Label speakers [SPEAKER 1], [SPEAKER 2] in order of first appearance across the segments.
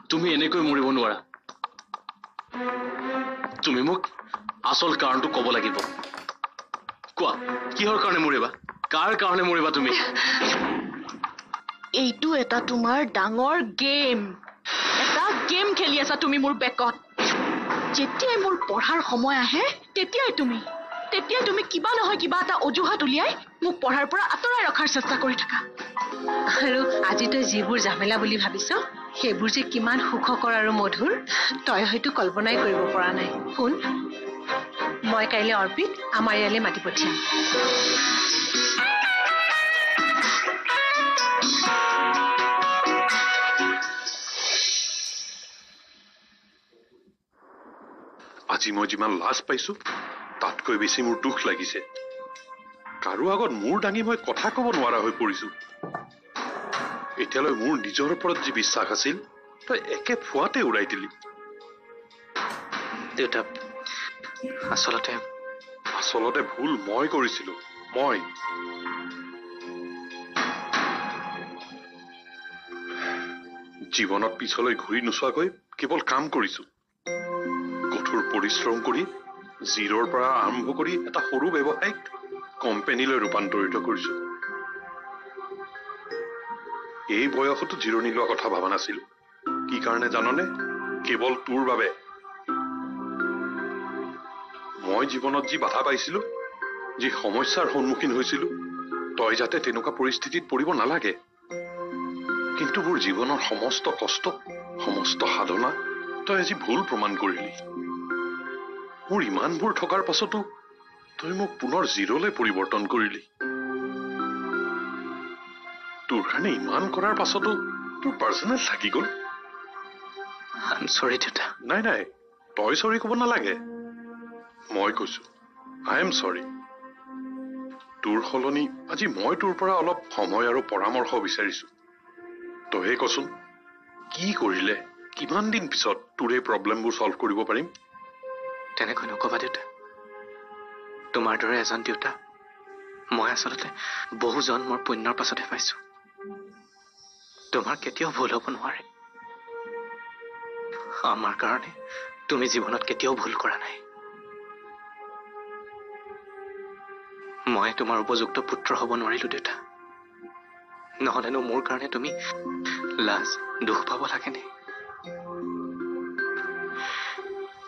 [SPEAKER 1] তুমি এনেকৈ মৰিব নোৱাৰা তুমি মোক আসল কাৰণটো ক'ব লাগিব কোৱা কিহৰ কাৰণে মৰিবা কাৰ কাৰণে মৰিবা তুমি
[SPEAKER 2] এইটো এটা তোমাৰ ডাঙৰ গেম এটা গেম খেলি আছা তুমি মোৰ বেকত যেতিয়া মোৰ পঢ়াৰ সময় আহে তেতিয়াই তুমি কিবা নহয় কিবা এটা অজুহাত উলিয়াই মোক পঢ়াৰ পৰা আঁতৰাই ৰখাৰ চেষ্টা কৰি থাকা
[SPEAKER 3] আৰু আজি তই যিবোৰ ঝামেলা বুলি ভাবিছ সেইবোৰ যে কিমান সুখকৰ আৰু মধুৰ তই হয়তো কল্পনাই কৰিব পৰা নাই শুন মই কাইলৈ অৰ্পিত আমাৰ ইয়ালৈ মাতি পঠিয়াম
[SPEAKER 4] আজি মই যিমান লাজ পাইছো তাতকৈ বেছি মোৰ দুখ লাগিছে কাৰো আগত মূৰ দাঙি মই কথা ক'ব নোৱাৰা হৈ পৰিছো এতিয়ালৈ মোৰ নিজৰ ওপৰত যি বিশ্বাস আছিল তই একে ফুৱাতে উৰাই দিলি
[SPEAKER 1] দেউতা
[SPEAKER 4] আচলতে ভুল মই কৰিছিলো মই জীৱনত পিছলৈ ঘূৰি নোচোৱাকৈ কেৱল কাম কৰিছো কঠোৰ পৰিশ্ৰম কৰি জিৰৰ পৰা আৰম্ভ কৰি এটা সৰু ব্যৱসায়িক কোম্পানীলৈ ৰূপান্তৰিত কৰিছো এই বয়সতো জিৰণি লোৱা কথা ভাবা নাছিলো কি কাৰণে জাননে কেৱল তোৰ বাবে মই জীৱনত যি বাধা পাইছিলো যি সমস্যাৰ সন্মুখীন হৈছিলো তই যাতে তেনেকুৱা পৰিস্থিতিত পৰিব নালাগে কিন্তু মোৰ জীৱনৰ সমস্ত কষ্ট সমস্ত সাধনা তই আজি ভুল প্ৰমাণ কৰিলি মোৰ ইমানবোৰ থকাৰ পাছতো তই মোক পুনৰ জিৰলৈ পৰিৱৰ্তন কৰিলি তোৰ কাৰণে ইমান কৰাৰ পাছতো তোৰ পাৰ্চনেল থাকি গ'ল নাই তই চৰি ক'ব নালাগে মই কৈছো আই এম চৰি তোৰ সলনি আজি মই তোৰ পৰা অলপ সময় আৰু পৰামৰ্শ বিচাৰিছো তইহে কচোন কি কৰিলে কিমান দিন পিছত তোৰ এই প্ৰব্লেমবোৰ সলভ কৰিব পাৰিম
[SPEAKER 1] তেনেকৈ নকবা দেউতা তোমাৰ দৰে এজন দেউতা মই আচলতে বহু জন্মৰ পুণ্যৰ পাছতহে পাইছো তোমাৰ কেতিয়াও ভুল হ'ব নোৱাৰে আমাৰ কাৰণে তুমি জীৱনত কেতিয়াও ভুল কৰা নাই মই তোমাৰ উপযুক্ত পুত্ৰ হ'ব নোৱাৰিলো দেউতা নহলেনো মোৰ কাৰণে তুমি লাজ দুখ পাব লাগেনে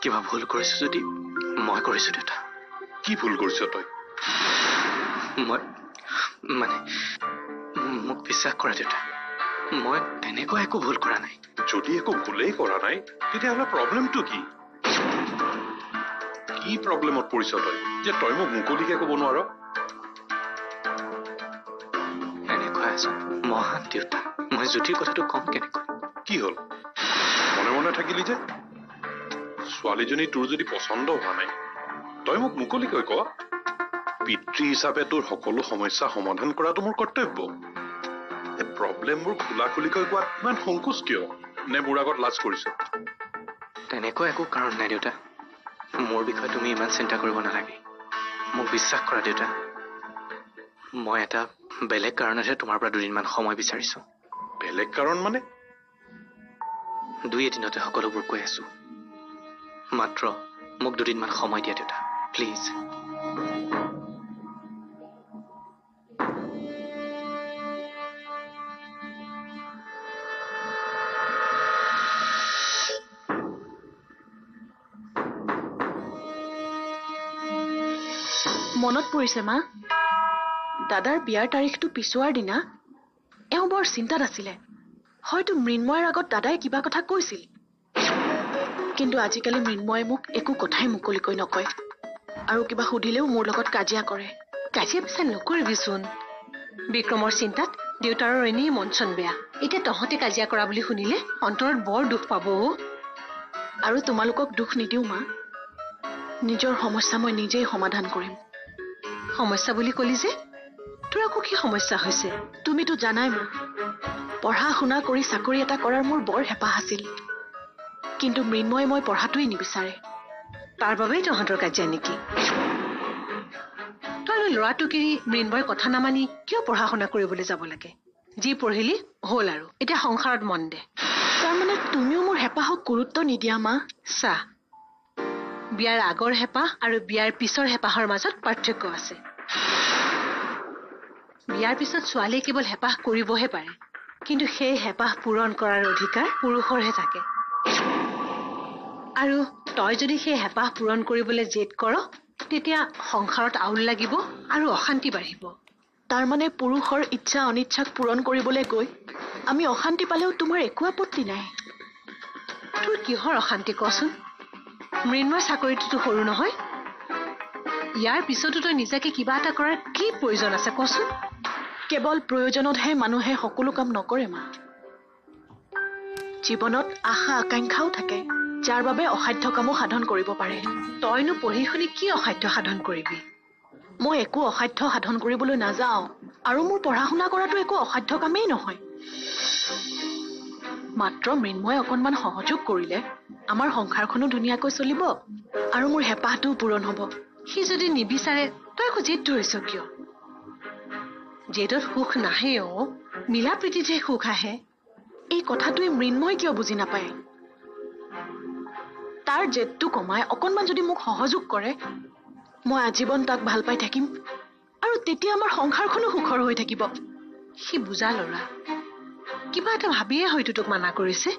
[SPEAKER 1] কিবা ভুল কৰিছো যদি মই কৰিছো দেউতা
[SPEAKER 4] কি ভুল কৰিছ তই
[SPEAKER 1] মই মানে মোক বিশ্বাস কৰা দেউতা মই তেনেকুৱা একো ভুল কৰা নাই
[SPEAKER 4] যদি একো ভুলেই কৰা নাই তেতিয়াহ'লে প্ৰব্লেমটো কি কি প্ৰব্লেমত পৰিছ তই যে তই মোক মুকলিকে ক'ব নোৱাৰ
[SPEAKER 1] এনেকুৱা এজন মহান দেউতা মই জ্যোতিৰ কথাটো কম কেনেকৈ
[SPEAKER 4] কি হ'ল মনে মনে থাকিলি যে ছোৱালীজনী তোৰ যদি পচন্দ হোৱা নাই তই মোক মুকলিকৈ ক পিতৃ হিচাপে তোৰ সকলো সমস্যা সমাধান কৰাটো মোৰ কৰ্তব্য প্ৰব্লেমবোৰ খোলাখুলিকৈ কোৱাত ইমান সংকোচ কিয় নে মোৰ আগত লাজ কৰিছ
[SPEAKER 1] তেনেকুৱা একো কাৰণ নাই দেউতা মোৰ বিষয়ে তুমি ইমান চিন্তা কৰিব নালাগে মোক বিশ্বাস কৰা দেউতা মই এটা বেলেগ কাৰণতহে তোমাৰ পৰা দুদিনমান সময় বিচাৰিছো
[SPEAKER 4] বেলেগ কাৰণ মানে
[SPEAKER 1] দুই এদিনতে সকলোবোৰ কৈ আছো মাত্ৰ মোক দুদিনমান সময় দিয়া দেউতা প্লিজ
[SPEAKER 2] মনত পৰিছে মা দাদাৰ বিয়াৰ তাৰিখটো পিছুৱাৰ দিনা এওঁ বৰ চিন্তাত আছিলে হয়তো মৃন্ময়ৰ আগত দাদাই কিবা কথা কৈছিল কিন্তু আজিকালি মৃন্ময়ে মোক একো কথাই মুকলিকৈ নকয় আৰু কিবা সুধিলেও মোৰ লগত কাজিয়া কৰে
[SPEAKER 3] কাজিয়া পিছা নকৰিবিচোন বিক্ৰমৰ চিন্তাত দেউতাৰৰ এনেই মন চন বেয়া এতিয়া তহঁতে কাজিয়া কৰা বুলি শুনিলে অন্তৰত বৰ দুখ পাব
[SPEAKER 2] আৰু তোমালোকক দুখ নিদিওঁ মা নিজৰ সমস্যা মই নিজেই সমাধান কৰিম
[SPEAKER 3] সমস্যা বুলি কলি যে তোৰ আকৌ কি সমস্যা হৈছে
[SPEAKER 2] তুমিতো জানাই মা পঢ়া শুনা কৰি চাকৰি এটা কৰাৰ মোৰ বৰ হেঁপাহ আছিল কিন্তু মৃন্ময়ে মই পঢ়াটোই নিবিচাৰে
[SPEAKER 3] তাৰ বাবেই তহঁতৰ কাজিয়া নেকি তই ল'ৰাটোক এৰি মৃন্ময়ৰ কথা নামানি কিয় পঢ়া শুনা কৰিবলৈ যাব লাগে যি পঢ়িলি হ'ল আৰু এতিয়া সংসাৰত মন দে
[SPEAKER 2] তাৰমানে তুমিও মোৰ হেঁপাহক গুৰুত্ব নিদিয়া মা
[SPEAKER 3] চা বিয়াৰ আগৰ হেঁপাহ আৰু বিয়াৰ পিছৰ হেঁপাহৰ মাজত পাৰ্থক্য আছে বিয়াৰ পিছত ছোৱালীয়ে কেৱল হেঁপাহ কৰিবহে পাৰে কিন্তু সেই হেঁপাহ পূৰণ কৰাৰ অধিকাৰ পুৰুষৰহে থাকে আৰু তই যদি সেই হেঁপাহ পূৰণ কৰিবলৈ জেদ কৰ তেতিয়া সংসাৰত আউল লাগিব আৰু অশান্তি বাঢ়িব
[SPEAKER 2] তাৰমানে পুৰুষৰ ইচ্ছা অনিচ্ছাক পূৰণ কৰিবলৈ গৈ আমি অশান্তি পালেও তোমাৰ একো আপত্তি নাই
[SPEAKER 3] তোৰ কিহৰ অশান্তি কচোন মৃন্ময় চাকৰিটোতো সৰু নহয় ইয়াৰ পিছতো তই নিজাকে কিবা এটা কৰাৰ কি প্ৰয়োজন আছে কচোন
[SPEAKER 2] কেৱল প্ৰয়োজনতহে মানুহে সকলো কাম নকৰে মা জীৱনত আশা আকাংক্ষাও থাকে যাৰ বাবে অসাধ্য কামো সাধন কৰিব পাৰে
[SPEAKER 3] তইনো পঢ়ি শুনি কি অসাধ্য সাধন কৰিবি
[SPEAKER 2] মই একো অসাধ্য সাধন কৰিবলৈ নাযাওঁ আৰু মোৰ পঢ়া শুনা কৰাটো একো অসাধ্য কামেই নহয় মাত্ৰ মৃন্ময়ে অকণমান সহযোগ কৰিলে আমাৰ সংসাৰখনো ধুনীয়াকৈ চলিব আৰু মোৰ হেঁপাহটোও পূৰণ হ'ব
[SPEAKER 3] সি যদি নিবিচাৰে তই একো জেদ ধৰিছ কিয় জেদত সুখ নাহে মিলা প্ৰীতিতহে সুখ আহে
[SPEAKER 2] এই কথাটোৱে মৃন্ময় কিয় বুজি নাপায় তাৰ জেদটো কমাই অকণমান যদি মোক সহযোগ কৰে মই আজীৱন তাক ভাল পাই থাকিম আৰু তেতিয়া আমাৰ সংসাৰখনো সুখৰ হৈ থাকিব
[SPEAKER 3] সি বুজা ল'ৰা কিবা এটা ভাবিয়ে হয়তো তোক মানা কৰিছে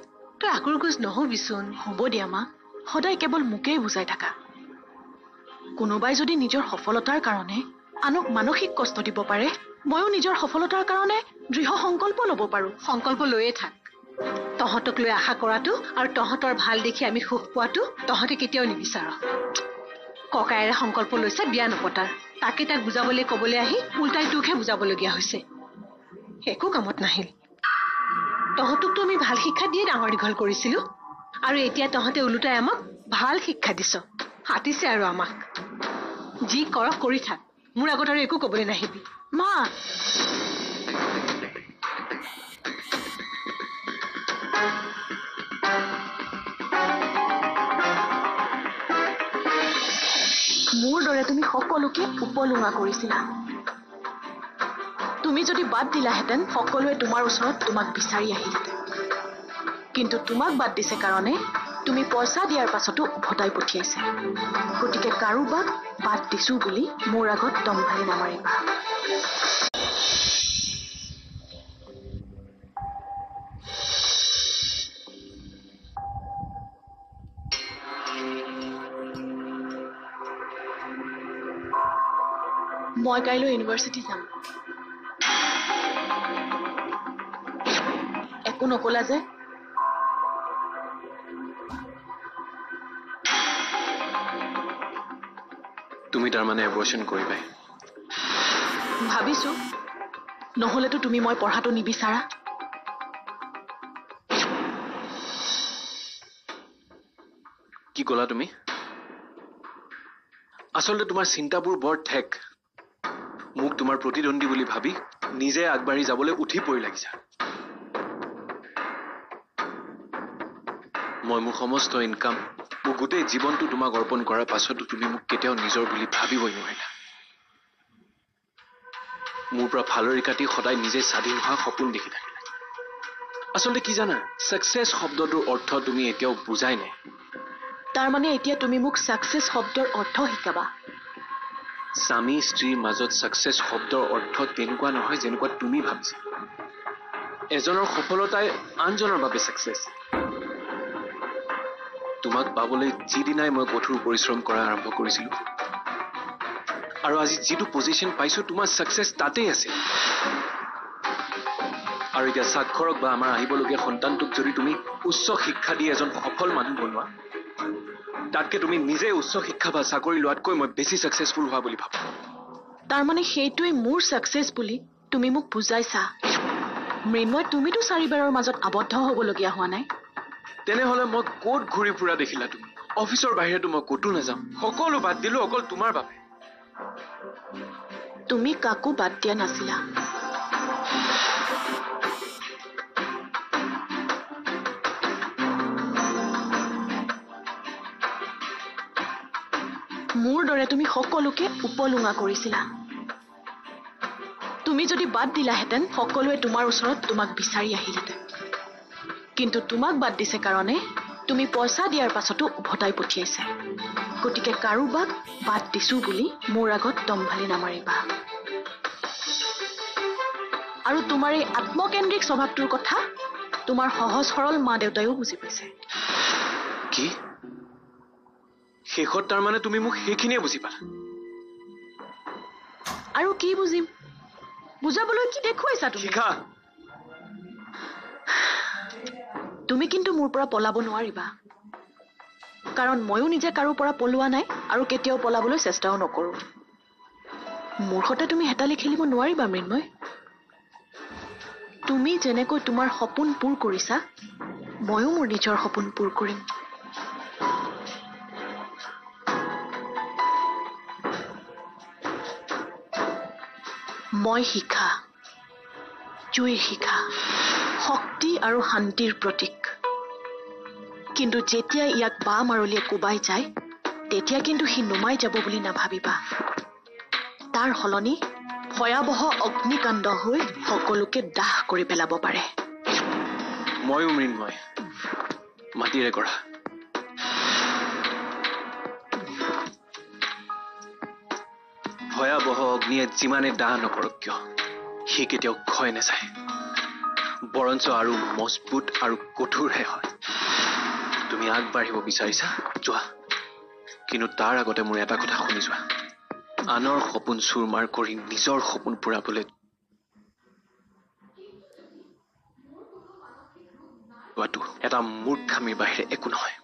[SPEAKER 3] তই আকুৰগুজ নহবিচোন
[SPEAKER 2] হ'ব দিয়া মা সদায় কেৱল মোকেই বুজাই থাকা কোনোবাই যদি নিজৰ সফলতাৰ কাৰণে আনক মানসিক কষ্ট দিব পাৰে ময়ো নিজৰ সফলতাৰ কাৰণে দৃঢ় সংকল্প ল'ব পাৰোঁ
[SPEAKER 3] সংকল্প লৈয়ে থাক তহঁতক লৈ আশা কৰাটো আৰু তহঁতৰ ভাল দেখি আমি সুখ পোৱাটো তহঁতে কেতিয়াও নিবিচাৰ ককায়েৰে সংকল্প লৈছে বিয়া নপতাৰ তাকে তাক বুজাবলৈ ক'বলৈ আহি উল্টাই তোকহে বুজাবলগীয়া হৈছে একো কামত নাহিল তহঁতকতো আমি ভাল শিক্ষা দিয়ে ডাঙৰ দীঘল কৰিছিলো আৰু এতিয়া তহঁতে ওলোটাই আমাক ভাল শিক্ষা দিছ হাতিছে আৰু আমাক যি কৰ কৰি থাক মোৰ আগত আৰু একো ক'বলৈ নাহিবি
[SPEAKER 2] মা মোৰ দৰে তুমি সকলোকে উপলুঙা কৰিছিলা তুমি যদি বাদ দিলাহেঁতেন সকলোৱে তোমাৰ ওচৰত তোমাক বিচাৰি আহিলহেঁতেন কিন্তু তোমাক বাদ দিছে কাৰণে তুমি পইচা দিয়াৰ পাছতো উভতাই পঠিয়াইছে গতিকে কাৰোবাক বাদ দিছো বুলি মোৰ আগত দম্ভাৰি নামাৰিবা মই কাইলৈ ইউনিভাৰ্চিটি যাম একো নকলা যে
[SPEAKER 1] তুমি তাৰমানে এবৰ্চন কৰিবাই
[SPEAKER 2] ভাবিছো নহলেতো তুমি মই পঢ়াটো নিবিচাৰা
[SPEAKER 1] কি ক'লা তুমি আচলতে তোমাৰ চিন্তাবোৰ বৰ ঠেক মোক তোমাৰ প্ৰতিদ্বন্দ্বী বুলি ভাবি নিজে আগবাঢ়ি যাবলৈ উঠি পৰি লাগিছা মই মোৰ সমস্ত ইনকাম মোৰ গোটেই জীৱনটো তোমাক অৰ্পণ কৰাৰ পাছতো তুমি মোক কেতিয়াও নিজৰ বুলি ভাবিবই নোৱাৰিলা মোৰ পৰা ফালৰি কাটি সদায় নিজে স্বাধীন হোৱা সপোন দেখি থাকিলা আচলতে কি জানা সাকসেছ শব্দটোৰ অৰ্থ তুমি এতিয়াও বুজাই নাই
[SPEAKER 2] তাৰমানে এতিয়া তুমি মোক সাকসেছ শব্দৰ অৰ্থ শিকাবা
[SPEAKER 1] স্বামী স্ত্ৰীৰ মাজত সাকসেছ শব্দৰ অৰ্থ তেনেকুৱা নহয় যেনেকুৱা তুমি ভাবিছা এজনৰ সফলতাই আনজনৰ বাবে সাকসেছ তোমাক পাবলৈ যিদিনাই মই কঠোৰ পৰিশ্ৰম কৰা আৰম্ভ কৰিছিলো আৰু আজি যিটো পজিশন পাইছো তোমাৰ সাকসেছ তাতেই আছে আৰু এতিয়া সাক্ষৰক বা আমাৰ আহিবলগীয়া সন্তানটোক যদি তুমি উচ্চ শিক্ষা দি এজন সফল মানুহ বনোৱা তাতকে তুমি নিজে উচ্চ শিক্ষা বা চাকৰি লোৱাতকৈ মই বেছি সাকসেছফুল হোৱা বুলি ভাবো
[SPEAKER 2] তাৰমানে সেইটোৱে মোৰ সাকসেছ বুলি তুমি মোক বুজাইছা মৃন্ময় তুমিতো চাৰিবাৰৰ মাজত আবদ্ধ হ'বলগীয়া হোৱা নাই
[SPEAKER 1] তেনেহলে মই ক'ত ঘূৰি ফুৰা দেখিলা তুমি অফিচৰ বাহিৰতো মই ক'তো নাযাওঁ সকলো বাদ দিলো অকল তোমাৰ বাবে
[SPEAKER 2] তুমি কাকো বাদ দিয়া নাছিলা মোৰ দৰে তুমি সকলোকে উপলুঙা কৰিছিলা তুমি যদি বাদ দিলাহেঁতেন সকলোৱে তোমাৰ ওচৰত তোমাক বিচাৰি আহিলহেঁতেন কিন্তু তোমাক বাদ দিছে কাৰণে তুমি পইচা দিয়াৰ পাছতো উভতাই পঠিয়াইছে গতিকে কাৰোবাক বাদ দিছো বুলি মোৰ আগত দম্ভালি নামাৰিবা আৰু তোমাৰ এই আত্মকেন্দ্ৰিক স্বভাৱটোৰ কথা তোমাৰ সহজ সৰল মা দেউতায়ো বুজি পাইছে
[SPEAKER 1] কি শেষত তাৰমানে তুমি মোক সেইখিনিয়ে বুজি পালা
[SPEAKER 2] আৰু কি বুজিম বুজাবলৈ কি দেখুৱাইছা তুমি
[SPEAKER 1] শিখা
[SPEAKER 2] তুমি কিন্তু মোৰ পৰা পলাব নোৱাৰিবা কাৰণ ময়ো নিজে কাৰো পৰা পলোৱা নাই আৰু কেতিয়াও পলাবলৈ চেষ্টাও নকৰো মোৰ সতে তুমি হেতালি খেলিব নোৱাৰিবা মৃন্ময় তুমি যেনেকৈ তোমাৰ সপোন পূৰ কৰিছা ময়ো মোৰ নিজৰ সপোন পূৰ কৰিম মই শিখা জুইৰ শিখা শক্তি আৰু শান্তিৰ প্ৰতীক কিন্তু যেতিয়া ইয়াক বা মাৰলিয়ে কোবাই যায় তেতিয়া কিন্তু সি নুমাই যাব বুলি নাভাবিবা তাৰ সলনি ভয়াবহ অগ্নিকাণ্ড হৈ সকলোকে দাহ কৰি পেলাব পাৰে
[SPEAKER 1] ময়ো মৃন্ময় মাটিৰে কৰা ভয়াবহ অগ্নিয়ে যিমানে দাহ নকৰক কিয় সি কেতিয়াও ক্ষয় নাযায় বৰঞ্চ আৰু মজবুত আৰু কঠোৰহে হয় তুমি আগবাঢ়িব বিচাৰিছা যোৱা কিন্তু তাৰ আগতে মোৰ এটা কথা শুনি যোৱা আনৰ সপোন চুৰমাৰ কৰি নিজৰ সপোন পূৰাবলৈ যোৱাটো এটা মূৰ্খামিৰ বাহিৰে একো নহয়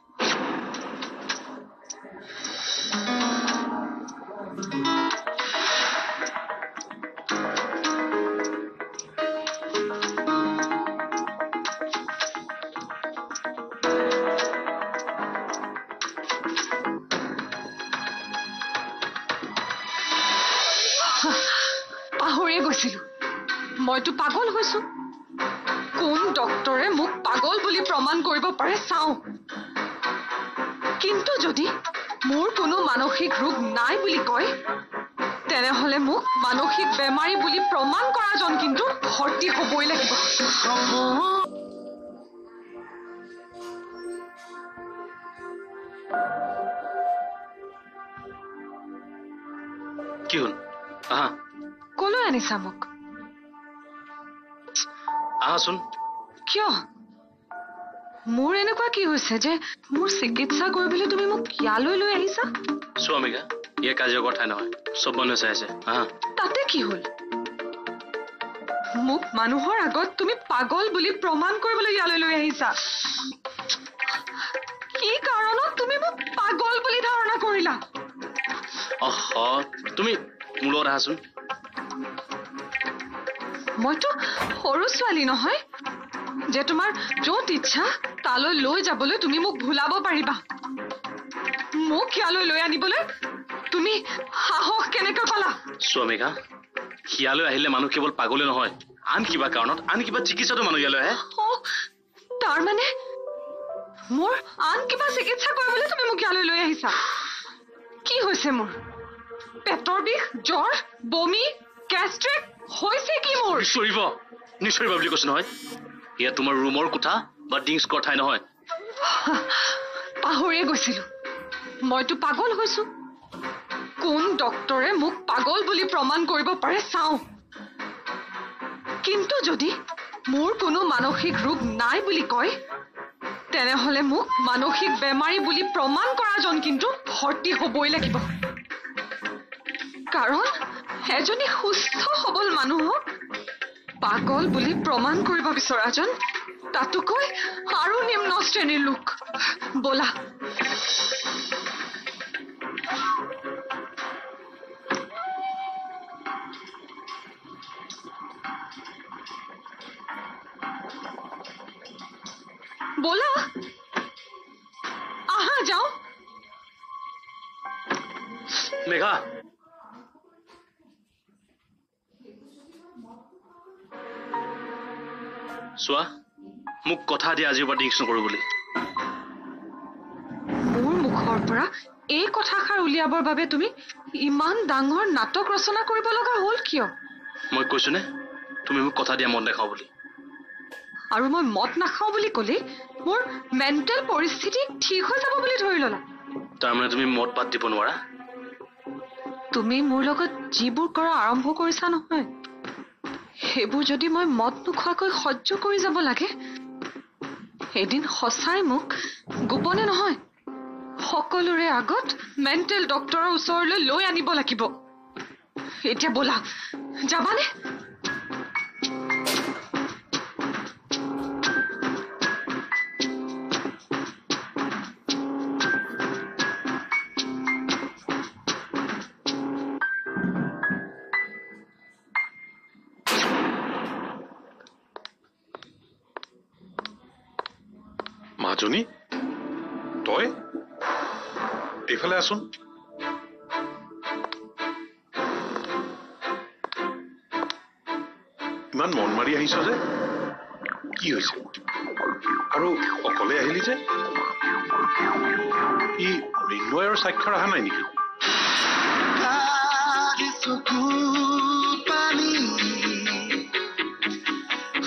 [SPEAKER 5] পাহৰিয়ে গৈছিলো মইতো পাগল হৈছো কোন ডক্টৰে মোক পাগল বুলি প্ৰমাণ কৰিব পাৰে চাওঁ কিন্তু যদি মোৰ কোনো মানসিক ৰোগ নাই বুলি কয় তেনেহলে মোক মানসিক বেমাৰী বুলি প্ৰমাণ কৰাজন কিন্তু ভৰ্তি হ'বই লাগিব
[SPEAKER 1] কি হ'ল আহা
[SPEAKER 5] কলৈ আনিছা মোক
[SPEAKER 1] আহাচোন
[SPEAKER 5] কিয় মোৰ এনেকুৱা কি হৈছে যে মোৰ চিকিৎসা কৰিবলৈ তুমি মোক ইয়ালৈ লৈ আহিছা
[SPEAKER 1] চোৱা মেঘা ইয়ে কাজিৰঙাৰ ঠাই নহয় চব মানুহে চাই আছে আহা
[SPEAKER 5] তাতে কি হ'ল মোক মানুহৰ আগত তুমি পাগল বুলি প্ৰমাণ কৰিবলৈ ইয়ালৈ লৈ আহিছা কি কাৰণত তুমি মোক পাগল বুলি ধাৰণা কৰিলা
[SPEAKER 1] তুমি মোৰ লগত আহাচোন
[SPEAKER 5] মইতো সৰু ছোৱালী নহয় যে তোমাৰ য'ত ইচ্ছা তালৈ লৈ যাবলৈ তুমি মোক ভুলাব পাৰিবা মোক ইয়ালৈ লৈ আনিবলৈ তুমি সাহস কেনেকৈ পালা
[SPEAKER 1] চোৱা মেঘা ইয়ালৈ আহিলে মানুহ কেৱল পাগলে নহয় আন কিবা কাৰণত আন কিবা চিকিৎসাটো মানুহ ইয়ালৈ আহে
[SPEAKER 5] তাৰ মানে মোৰ আন কিবা চিকিৎসা কৰিবলৈ তুমি মোক ইয়ালৈ লৈ আহিছা কি হৈছে মোৰ পেটৰ বিষ জ্বৰ বমি গেষ্ট্ৰিক হৈছে কি মোৰ
[SPEAKER 1] নিশ্চৰিবা বুলি কৈছো নহয় ইয়াত তোমাৰ ৰুমৰ কোঠা বা ডিংছ কৰা ঠাই নহয়
[SPEAKER 5] পাহৰিয়ে গৈছিলো মইতো পাগল হৈছো কোন ডক্টৰে মোক পাগল বুলি প্ৰমাণ কৰিব পাৰে চাওঁ কিন্তু যদি মোৰ কোনো মানসিক ৰোগ নাই বুলি কয় তেনেহলে মোক মানসিক বেমাৰী বুলি প্ৰমাণ কৰাজন কিন্তু ভৰ্তি হ'বই লাগিব কাৰণ এজনী সুস্থ সবল মানুহক পাগল বুলি প্ৰমাণ কৰিব বিচৰাজন তাতোকৈ আৰু নিম্ন শ্ৰেণীৰ লোক বলা বলা আহা যাও
[SPEAKER 1] মেঘা চোৱা মোক কথা দিয়া আজিৰ পৰা ডিংছ নকৰো বুলি
[SPEAKER 5] মোৰ মুখৰ পৰা এই কথাষাৰ উলিয়াবৰ বাবে তুমি ইমান ডাঙৰ নাটক ৰচনা কৰিব লগা হ'ল কিয়
[SPEAKER 1] মই কৈছো নে তুমি মোক কথা দিয়া মন দেখাও বুলি
[SPEAKER 5] আৰু মই মদ নাখাওঁ বুলি ক'লে মোৰ মেণ্টেল পৰিস্থিতি ঠিক হৈ যাব বুলি ধৰি ল'লা
[SPEAKER 1] তাৰমানে তুমি মদ বাদ দিব নোৱাৰা
[SPEAKER 5] তুমি মোৰ লগত যিবোৰ কৰা আৰম্ভ কৰিছা নহয় সেইবোৰ যদি মই মদ নোখোৱাকৈ সহ্য কৰি যাব লাগে এদিন সঁচাই মোক গোপনে নহয় সকলোৰে আগত মেণ্টেল ডক্টৰৰ ওচৰলৈ লৈ আনিব লাগিব এতিয়া ব'লা যাবানে
[SPEAKER 4] মাজনী তই এইফালে আছোন ইমান মন মাৰি আহিছ যে কি হৈছে আৰু অকলে আহিলি যে ই মৃন্ময়ৰ স্বাক্ষৰ অহা নাই নেকি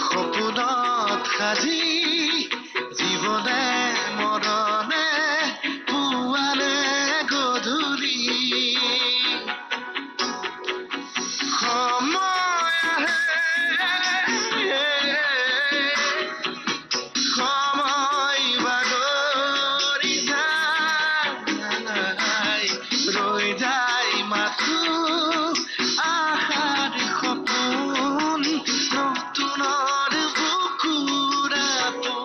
[SPEAKER 6] সপোনত সাজি জীৱনে মৰণে পুৱালে গধূলি সময় আহে সময় বাগৰি যায় ৰৈ যায় মাথো আশাৰ সপোন নতুনৰ বুকুৰাটো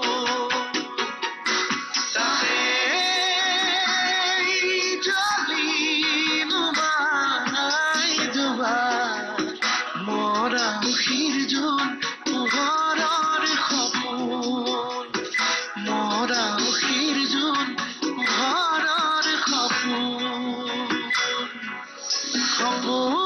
[SPEAKER 6] Oh